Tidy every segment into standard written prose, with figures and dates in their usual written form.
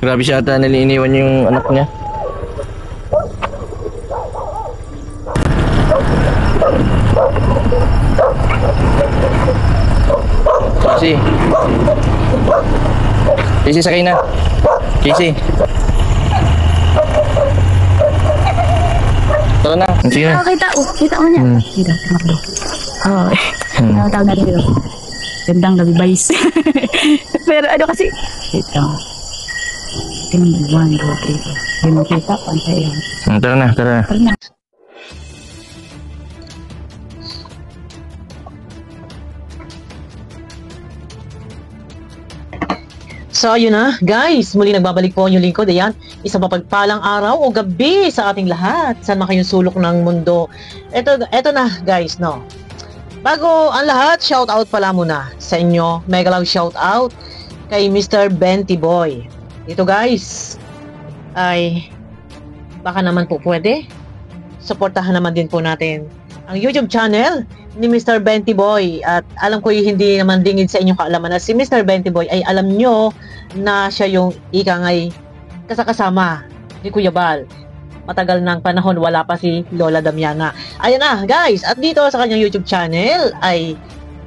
Grabe siya ata naliniwan yung anak niya. Casey. Casey, sakay na. Casey. Tara na. Sige na. Kita mo niya. Kita, tumakbo. Oo. Tawag natin dito. Gandang gabi, guys. Pero ano kasi, ito. Tingnan, 1, 2, 3. Hindi mo kita, pantay yan. Tara na, tara na. Tara na. So yun na, guys, muli nagbabalik po yung lingkod. Ayan, isang mapagpalang araw o gabi sa ating lahat. Saan man kayong sulok ng mundo. Eto na, guys, no. Bago ang lahat, shout out pala muna sa inyo. Mega love shout out kay Mr. Benty Boy. Ito, guys, ay baka naman po pwede. Suportahan naman din po natin ang YouTube channel ni Mr. Benty Boy. At alam ko hindi naman dingid sa inyong kaalaman na si Mr. Benty Boy ay alam nyo na siya yung ikangay kasama ni Kuya Bal. Matagal ng panahon, wala pa si Lola Damiana. Ayan na, guys. At dito sa kanyang YouTube channel ay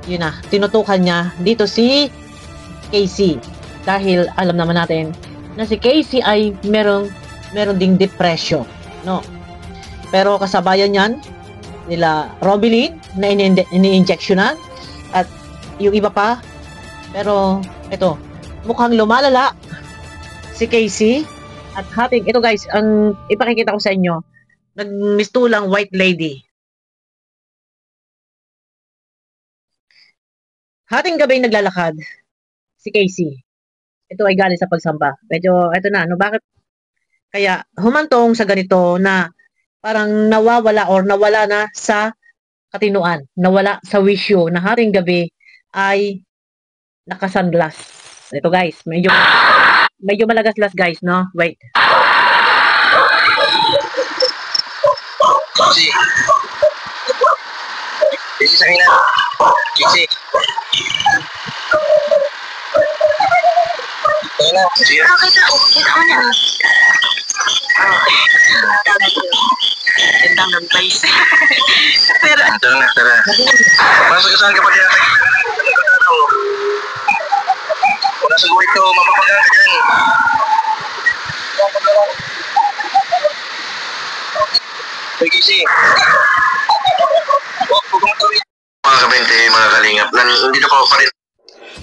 yun na, tinutukan niya dito si Casey. Dahil alam naman natin na si Casey ay meron ding depression, no? Pero kasabayan yan nila Robilin na ini-injectionan at yung iba pa. Pero ito, mukhang lumalala si Casey at hating ito, guys, ang ipakikita ko sa inyo, nagmistulang white lady. Hating gabi naglalakad si Casey. Ito ay galing sa pagsamba. Medyo ito na, no, bakit kaya humantong sa ganito na parang nawawala or nawala na sa katinuan, nawala sa wisyo na haring gabi ay nakasunglass. Ito, guys, medyo malagaslas, guys, no? Wait. Casey. Casey, sakay na. Casey. Tara na. Sige. Kita mo niya. Tawag natin dito. Gandang gabi, guys. Pero Tara na, tara. Saan ka pa dyan? Wala sa buhay ko, mapapagal ka dyan. Hey, Casey. Mga kabente, mga kalingap, nandito ko pa rin.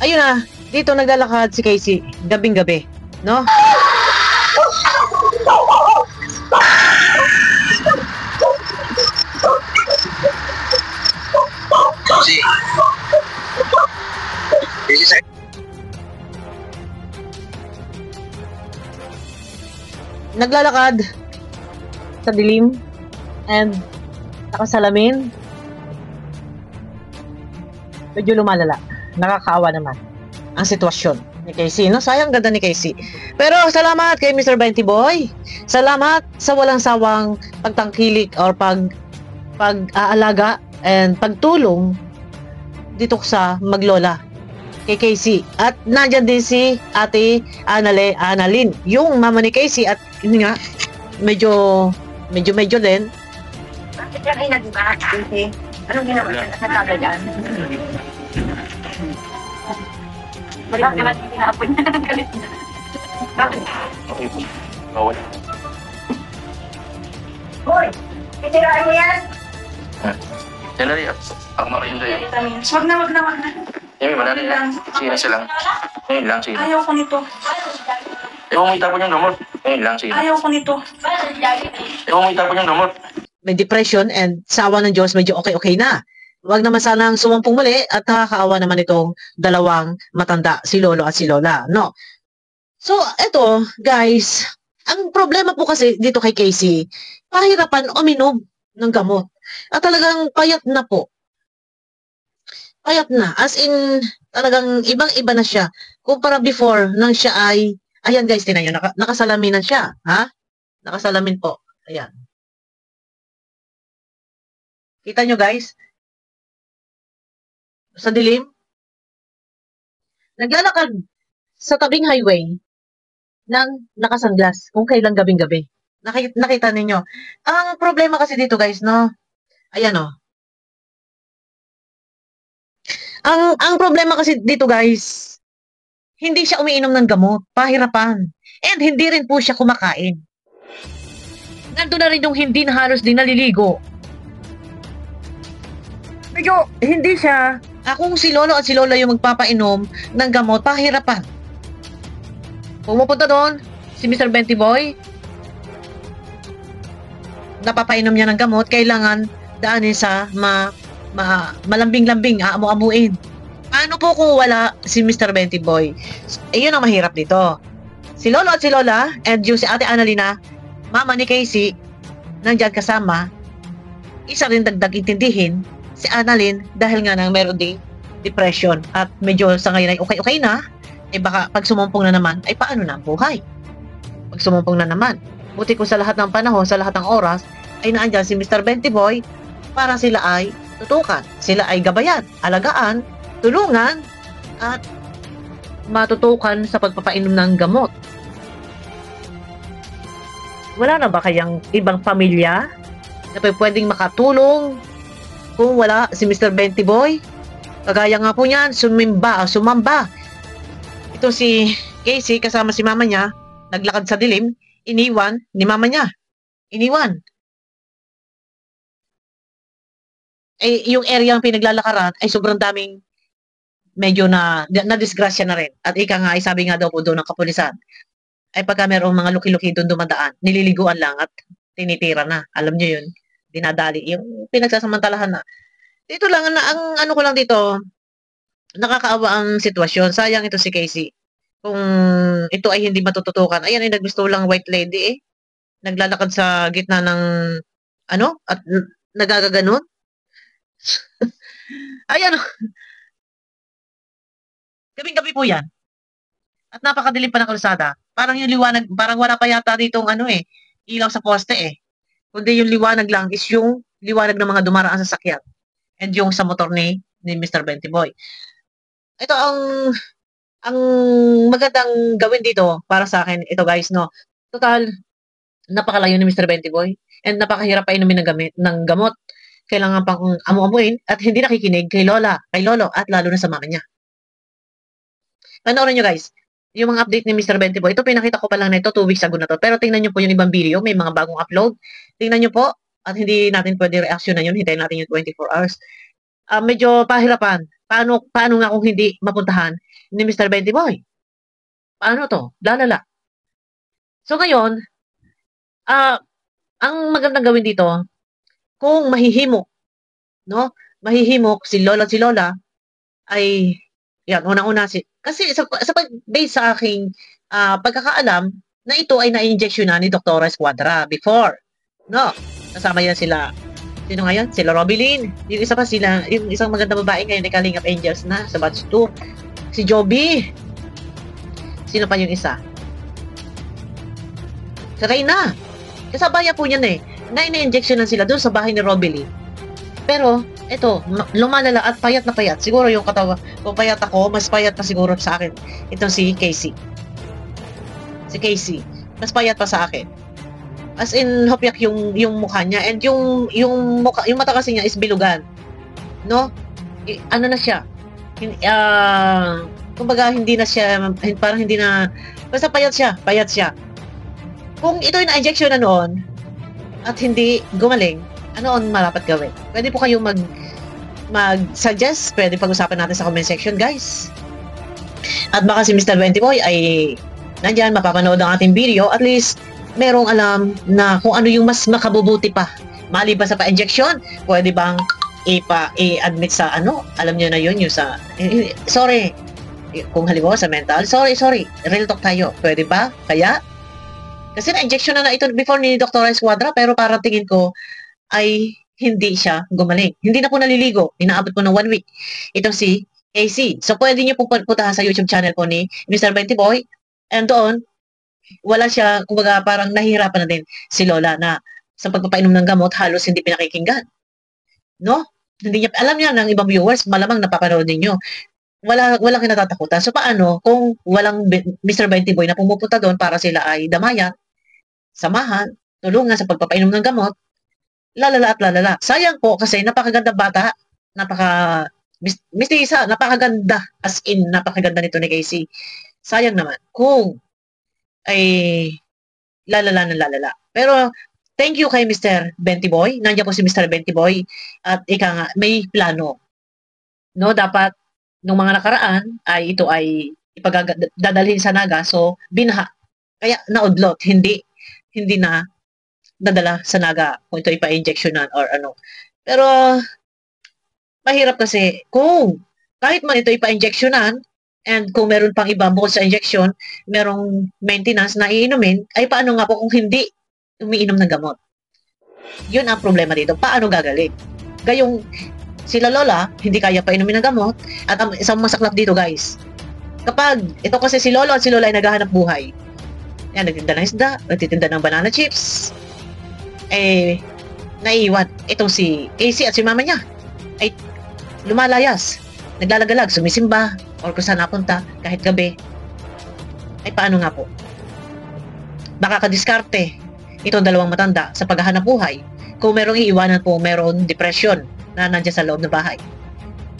Ayun na, dito naglalakad si Casey, gabing-gabi, no? Casey. Casey, sakay. Naglalakad sa dilim and nakasalamin. Medyo lumalala. Nakakaawa naman ang sitwasyon ni Casey, no? Sayang ganda ni Casey. Pero salamat kay Mr. Benty Boy. Salamat sa walang sawang pagtangkilik or pag-aalaga and pagtulong dito sa maglola kay Casey. At nandyan din si Ate Annalyn, yung mama ni Casey. At yun nga, medyo din. bakit yan ay nag-back? Kasi anong ginawa niya? Nagkagayan? Bakit naman tinapon niya? Galit na. Bakit? Okay po. Bawal. Hoy! Itiraan mo yan? Dali, ako makain sa'yo. Wag na. Yami, manali lang. Sige, isa lang. Ngayon lang, sige. Ayaw ko nito. Ewan mo itapon yung gamot. Ngayon lang, sige. Ayaw ko nito. Ewan mo itapon yung gamot. May depression and sa awa ng Diyos, medyo okay na. Huwag naman sanang sumampung muli at nakakaawa naman itong dalawang matanda, si Lolo at si Lola, no? So, eto, guys, ang problema po kasi dito kay Casey, pahirapan uminom ng gamot. At talagang payat na po. Payat na. As in, talagang ibang-iba na siya. Kumpara before, nang siya ay, ayan guys, tinan nyo, nakasalaminan siya. Ha? Nakasalamin po. Ayan. Kita nyo, guys? Sa dilim. Naglalakad sa tabing highway. ng nakasanglas kung kailan gabing-gabi. Nakita ninyo. Ang problema kasi dito guys, no? Ayan o. Ang problema kasi dito guys, hindi siya umiinom ng gamot, pahirapan. And hindi rin po siya kumakain. Nandun na rin yung hindi na halos din naliligo. Medyo hindi siya, kung si Lolo at si Lola yung magpapainom ng gamot, pahirapan. Pumupunta doon, si Mr. Benty Boy, napapainom niya ng gamot, kailangan daanin sa malambing-lambing, aamu-amuin. Paano po kung wala si Mr. Benty Boy? Yun ang mahirap dito. Si Lolo at si Lola, and yung si Ate Annalina, mama ni Casey, nandyan kasama, isa rin dagdag intindihin, si Annalyn, dahil nga nang meron ding depression, at medyo sa ngayon ay okay na, baka pag sumumpong na naman, ay paano na ang buhay? Pag sumumpong na naman, buti ko sa lahat ng panahon, sa lahat ng oras, ay naandyan si Mr. Benty Boy, para sila ay tutukan, sila ay gabayan, alagaan, tulungan, at matutukan sa pagpapainom ng gamot. Wala na ba kayang ibang pamilya na pwedeng makatulong kung wala si Mr. Benty Boy? Kagaya nga po niyan, sumamba. Ito si Casey kasama si mama niya, naglakad sa dilim, iniwan ni mama niya. Iniwan. Yung area ang pinaglalakaran ay sobrang daming medyo na disgrasya na rin. At ika nga, ay sabi nga daw po doon ng kapulisan, ay pagka merong mga luki-luki doon dumadaan, nililiguan lang at tinitira na. Alam nyo yun, dinadali. Yung pinagsasamantalahan na. Dito lang, ang ano ko lang dito, nakakaawa ang sitwasyon. Sayang ito si Casey. Kung ito ay hindi matututukan, ayan ay naggusto lang white lady naglalakad sa gitna ng at nagagaganon. Ayan. Gabing-gabi po yan. At napakadilim pa ng kalsada. Parang yung liwanag, parang wala pa yata ditong ilaw sa poste Kundi yung liwanag lang is yung liwanag ng mga dumaraan sa sakyan. And yung sa motor ni Mr. Benty Boy. Ito ang magandang gawin dito para sa akin, ito guys, no. Total, napakalayo ni Mr. Benty Boy. And napakahirap pa inumin ng gamot. Kailangan pang amu-amuin at hindi nakikinig kay Lola, kay Lolo, at lalo na sa mama niya. Panoorin nyo guys, yung mga update ni Mr. Benty Boy, ito pinakita ko pa lang na ito 2 weeks ago na to. Pero tingnan nyo po yung ibang video, may mga bagong upload. Tingnan nyo po, at hindi natin pwede reaction na yun, hintayin natin yung 24 hours. Medyo pahirapan. Paano nga kung hindi mapuntahan ni Mr. Benty Boy? Paano to? Lalala. So ngayon, ang magandang gawin dito, kung mahihimok, no? Mahihimok si Lola ay yan, unang-una kasi sa base sa aking pagkakaalam na ito ay na-injection na ni Dr. Escuadra before. No? Kasama yan sila. Sino nga yan? Sila Robilyn. Yung isa pa sila, yung isang magandang babae ngayon ay Kalingap Angels na sa batch 2. Si Joby. Sino pa yung isa? Si Reyna. Kasabayan po niyan na-injection na sila doon sa bahay ni Robilyn. Pero, ito, lumalala at payat na payat. Siguro yung katawa, kung payat ako, mas payat pa siguro sa akin. Itong si Casey. Si Casey. Mas payat pa sa akin. As in, hopyak yung mukha niya. And yung mata kasi niya is bilugan. No? Ano na siya? Kumbaga, hindi na siya, parang hindi na, basta payat siya. Kung ito yung na-injection na noon, at hindi gumaling, ano ang marapat gawin? Pwede po kayo mag-suggest, pwede pag-usapan natin sa comment section, guys. At baka si Mr. Benty Boy ay nandyan, mapapanood ang ating video, at least merong alam na kung ano yung mas makabubuti pa. Maliban sa pa-injection, pwede bang i-admit sa alam niyo na yun, yung sa, sorry, kung halimbawa sa mental, sorry, real talk tayo, pwede ba? Kaya? Kasi na-injection na ito before ni Dr. Escuadra, pero parang tingin ko ay hindi siya gumaling. Hindi na po naliligo. Inaabot po ng 1 week. Itong si AC. So, pwede niyo po puntahan sa YouTube channel po ni Mr. Benty Boy. And doon, wala siya, kumbaga parang nahihirapan na din si Lola na sa pagpapainom ng gamot, halos hindi pinakikinggan. No? Hindi niya, alam niya ng ibang viewers, malamang napapanood ninyo. walang kinatatakutan. So paano kung walang Mr. 20 Boy na pumupunta doon para sila ay damayan, samahan, tulungan sa pagpapainom ng gamot, lalala at lalala. Sayang po kasi napakaganda bata, napaka mistisa, napakaganda, as in napakaganda nito ni Casey. Sayang naman kung ay lalala na lalala. Pero thank you kay Mr. 20 Boy. Nandiyan po si Mr. 20 Boy at ika nga may plano. No, dapat nung mga nakaraan ay ito ay dadalhin sa Naga, so binaha. Kaya naudlot, hindi na dadala sa Naga kung ito ipa-injectionan or ano. Pero mahirap kasi kung kahit man ito ipa-injectionan and kung meron pang iba bukod sa injection, merong maintenance na iinumin, ay paano nga po kung hindi umiinom ng gamot? Yun ang problema dito. Paano gagaling? Gayong sila lola, hindi kaya pa inumin ng gamot. At ang isang masaklap dito, guys, kapag ito kasi si lolo at si lola ay naghahanap buhay, yan, nagtinda ng isda, nagtitinda ng banana chips, eh, naiiwan. Itong si Casey at si mama niya ay lumalayas, naglalagalag, sumisimba, or kung saan napunta, kahit gabi. Ay paano nga po? Baka kadiskarte itong dalawang matanda sa paghahanap buhay. Kung merong iiwanan po, merong depression na nandiyan sa loob ng bahay.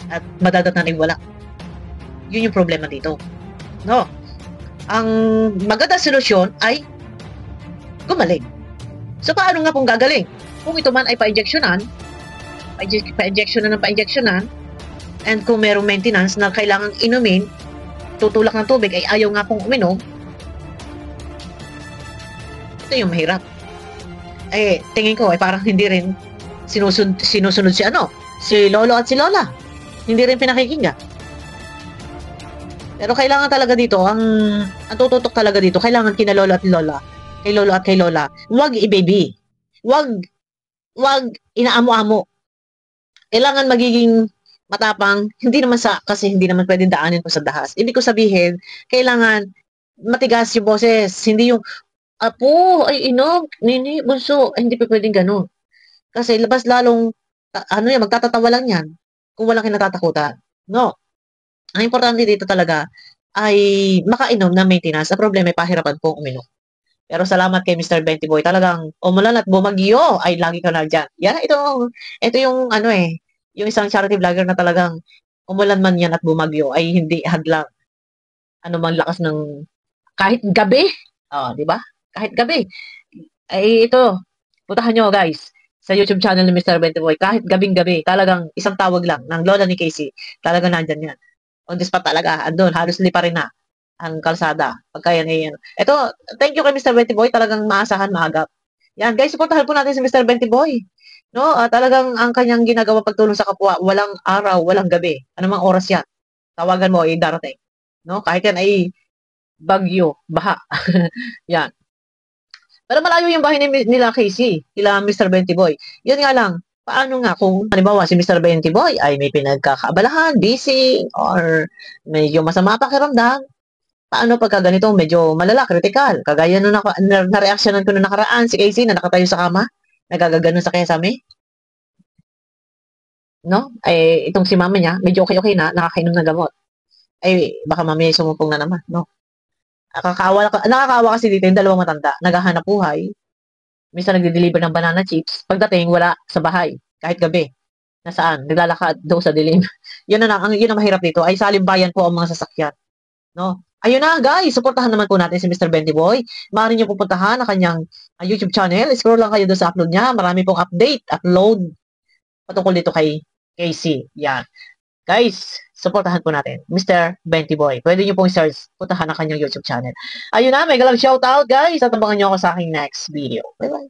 At madadatnan ay wala. Yun yung problema dito. No? Ang magandang solusyon ay gumaling. So, paano nga pong gagaling? Kung ito man ay pa-injectionan, and kung merong maintenance na kailangan inumin, tutulak ng tubig ay ayaw nga pong uminom, ito yung mahirap. Eh, tingin ko ay parang hindi rin sinusunod si lolo at si lola. Hindi rin pinakikinggan. Pero kailangan talaga dito, ang tututok talaga dito, kailangan kina lolo at lola, kay lolo at kay lola, wag i-baby. Wag inaamo-amo. Kailangan magiging matapang, kasi hindi naman pwedeng daanin po sa dahas. Ibig ko sabihin, kailangan matigas yung boses, hindi yung apo, ay inog, nini, bunso, ay, hindi pa pwedeng ganun. Kasi labas lalong, magtatatawa lang yan kung walang kinatatakutan. No. Ang importante dito talaga ay makainom ng maintenance. Ang problema ay pahirapan pong uminom. Pero salamat kay Mr. 20 Boy. Talagang umulan at bumagyo ay lagi ka na dyan. Yan, ito yung yung isang charity vlogger na talagang umulan man yan at bumagyo ay hindi hadlang anumang lakas ng kahit gabi. Oh, di ba? Kahit gabi. Ay ito, puntahan nyo guys sa YouTube channel ni Mr. 20 Boy. Kahit gabing-gabi, talagang isang tawag lang ng lola ni Casey. Talagang nandyan yan. On the spot talaga, andun, halos lipa rin na ang kalsada. Pagka yan ay ito, thank you kay Mr. 20 Boy, talagang maasahan, maagap. Yan, guys, supportahan po natin si Mr. 20 Boy. No, talagang ang kanyang ginagawa pagtulong sa kapwa, walang araw, walang gabi. Anumang oras yan. Tawagan mo ay darating. No, kahit yan ay bagyo, baha. Yan. Pero malayo yung bahay nila Casey, nila Mr. 20 Boy. Yun nga lang, paano nga kung halimbawa si Mr. 20 Boy ay may pinagkakaabalahan, busy, or medyo masama pakiramdam, paano pagka ganito medyo malala, critical? Kagaya nung na-reactionan ko nung nakaraan, si Casey na nakatayo sa kama, nagagaganon sa kesame. No? Ay, itong si mama niya, medyo okay na, nakakainom ng gamot. Ay, baka mamaya sumumpong na naman, no? Nakakawa kasi dito yung dalawang matanda, naghahanap buhay, minsan nagde-deliver ng banana chips, pagdating wala sa bahay, kahit gabi. Nasaan? Naglalakad doon sa dilim. Yun ang mahirap dito, ay salimbayan po ang mga sasakyan. No? Ayun na, guys, suportahan naman po natin si Mr. 20 Boy. Maaari niyo pupuntahan ang kanyang YouTube channel. Scroll lang kayo doon sa upload niya. Marami pong upload patungkol dito kay Casey. Yan. Guys, suportahan po natin Mr. 20 Boy. Pwede niyo pong search, puntahan ang kanyang YouTube channel. Ayun na, may galang shoutout, guys. At abangan niyo ako sa aking next video. Bye-bye.